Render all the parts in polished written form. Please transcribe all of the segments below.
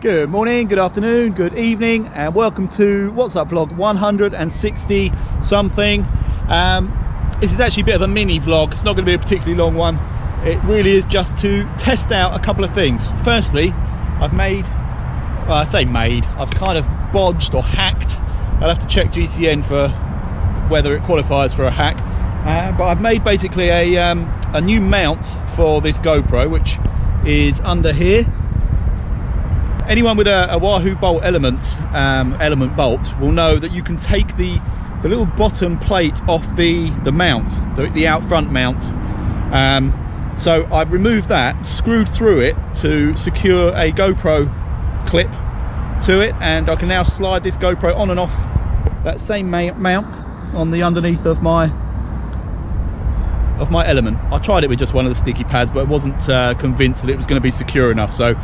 Good morning, good afternoon, good evening, and welcome to What's Up vlog 160 something. This is actually a bit of a mini vlog. It's not going to be a particularly long one. It really is just to test out a couple of things. Firstly, I've I've kind of bodged or hacked. I'll have to check GCN for whether it qualifies for a hack. But I've made basically a new mount for this GoPro, which is under here. Anyone with a Wahoo bolt element bolt will know that you can take the little bottom plate off the mount, the out front mount. So I've removed that, screwed through it to secure a GoPro clip to it, and I can now slide this GoPro on and off that same mount on the underneath of my Element. I tried it with just one of the sticky pads, but I wasn't convinced that it was going to be secure enough, so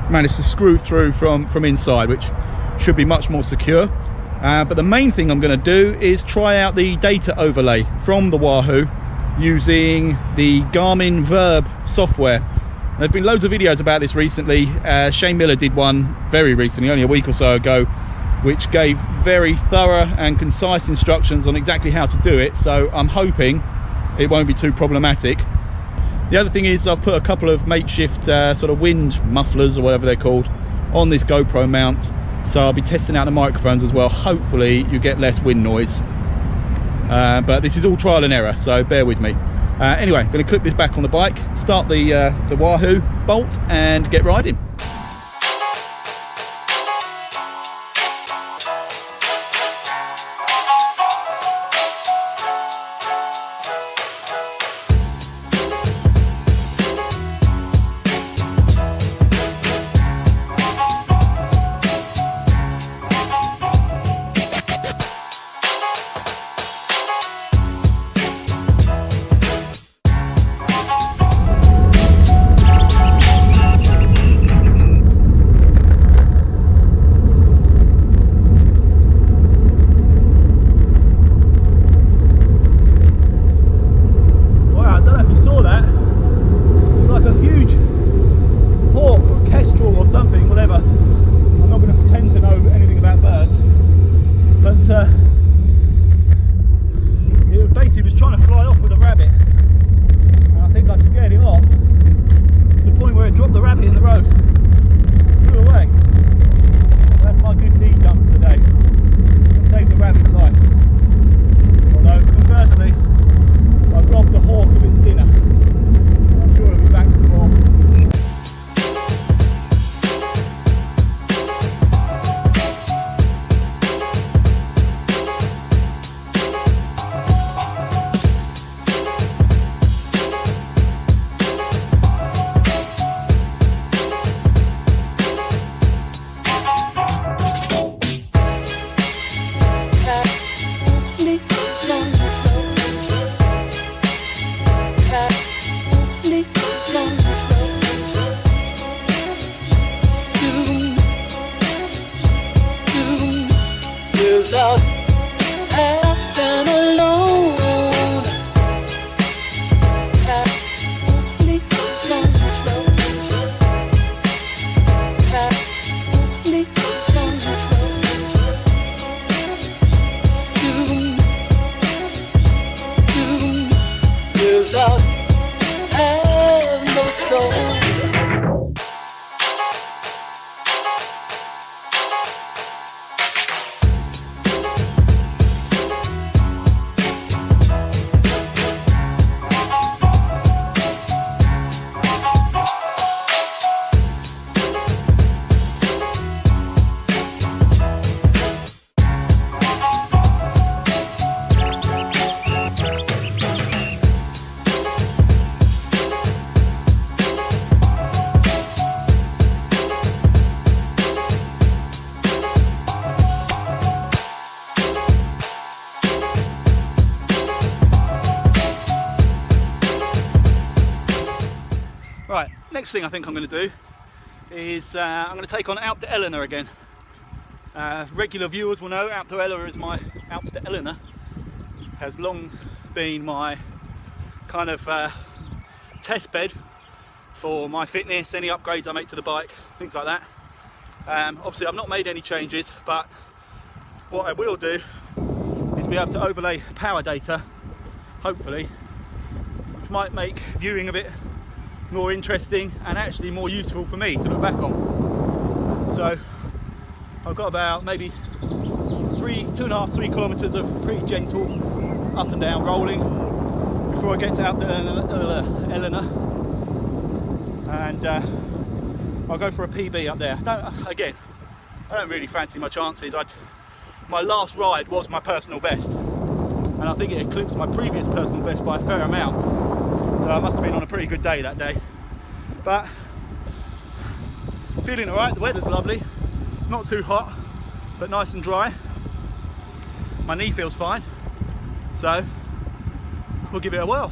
managed to screw through from inside, which should be much more secure. But the main thing I'm going to do is try out the data overlay from the Wahoo using the Garmin Verb software. There have been loads of videos about this recently. Shane Miller did one very recently, only a week or so ago, which gave very thorough and concise instructions on exactly how to do it, so I'm hoping it won't be too problematic. The other thing is I've put a couple of makeshift sort of wind mufflers or whatever they're called on this GoPro mount, so I'll be testing out the microphones as well. Hopefully you get less wind noise, but this is all trial and error, so bear with me. Anyway, I'm going to clip this back on the bike, start the Wahoo bolt and get riding. Right, next thing I think I'm going to do is I'm going to take on ALPE ELEANOR again. Regular viewers will know ALPE ELEANOR is my ALPE ELEANOR. Has long been my kind of test bed for my fitness, any upgrades I make to the bike, things like that. Obviously I've not made any changes, but what I will do is be able to overlay power data, hopefully, which might make viewing a bit more interesting and actually more useful for me to look back on. So I've got about maybe 2.5, 3 kilometres of pretty gentle up and down rolling before I get to ELEANOR, and I'll go for a PB up there. I don't really fancy my chances. My last ride was my personal best, and I think it eclipsed my previous personal best by a fair amount, so I must have been on a pretty good day that day. But feeling alright, the weather's lovely, not too hot but nice and dry. My knee feels fine, so we'll give it a whirl.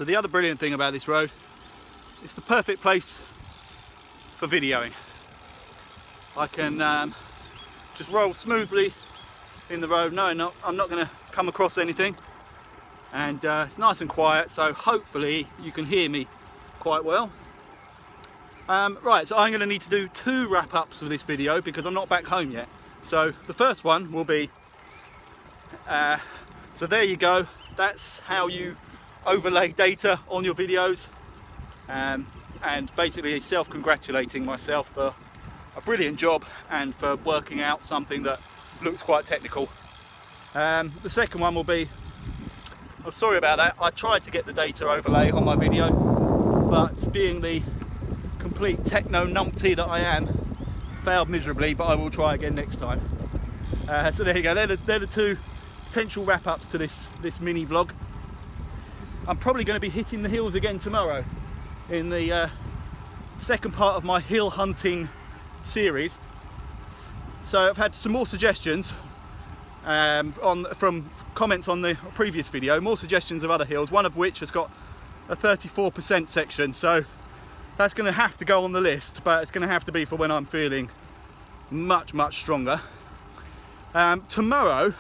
The other brilliant thing about this road, it's the perfect place for videoing. I can just roll smoothly in the road knowing I'm not going to come across anything, and it's nice and quiet, so hopefully you can hear me quite well. Right, so I'm going to need to do 2 wrap-ups of this video because I'm not back home yet. So the first one will be, so there you go, that's how you overlay data on your videos, and basically self-congratulating myself for a brilliant job and for working out something that looks quite technical. The second one will be, I'm sorry about that, I tried to get the data overlay on my video, but being the complete techno numpty that I am, failed miserably, but I will try again next time. So there you go, they're the 2 potential wrap-ups to this mini vlog. I'm probably going to be hitting the hills again tomorrow in the second part of my hill hunting series. So I've had some more suggestions from comments on the previous video, more suggestions of other hills, one of which has got a 34% section, so that's going to have to go on the list, but it's going to have to be for when I'm feeling much stronger. Tomorrow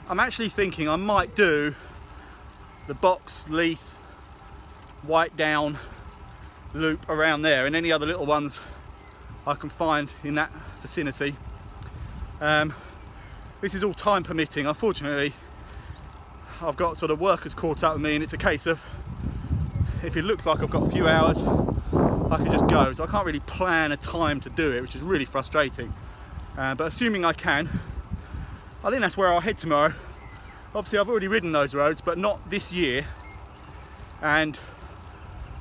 I'm actually thinking I might do the Box, Leith, White Down loop around there, and any other little ones I can find in that vicinity. This is all time permitting. Unfortunately, I've got sort of workers caught up with me, and it's a case of if it looks like I've got a few hours, I can just go. So I can't really plan a time to do it, which is really frustrating. But assuming I can, I think that's where I'll head tomorrow. Obviously I've already ridden those roads, but not this year, and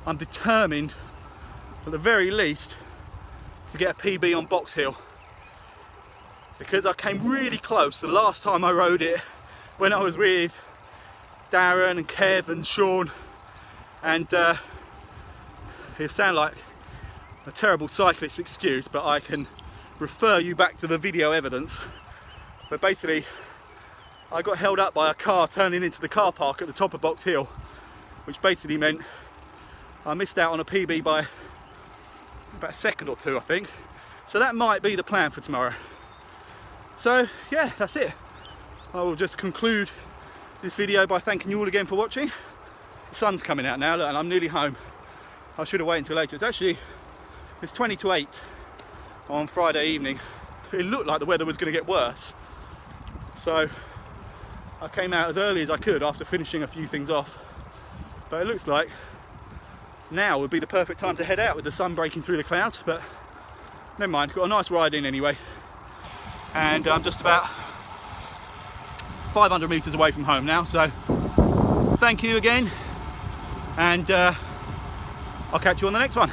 I'm determined at the very least to get a PB on Box Hill, because I came really close the last time I rode it when I was with Darren and Kev and Sean, and it'll sound like a terrible cyclist excuse, but I can refer you back to the video evidence. But basically I got held up by a car turning into the car park at the top of Box Hill, which basically meant I missed out on a PB by about a second or 2, I think. So that might be the plan for tomorrow. So yeah, that's it. I will just conclude this video by thanking you all again for watching. The sun's coming out now, look, and I'm nearly home. I should have waited until later. It's actually It's 20 to 8 on Friday evening. It looked like the weather was going to get worse, so I came out as early as I could after finishing a few things off. But it looks like now would be the perfect time to head out with the sun breaking through the clouds, but never mind, got a nice ride in anyway. And I'm just about 500 meters away from home now, so thank you again, and I'll catch you on the next one.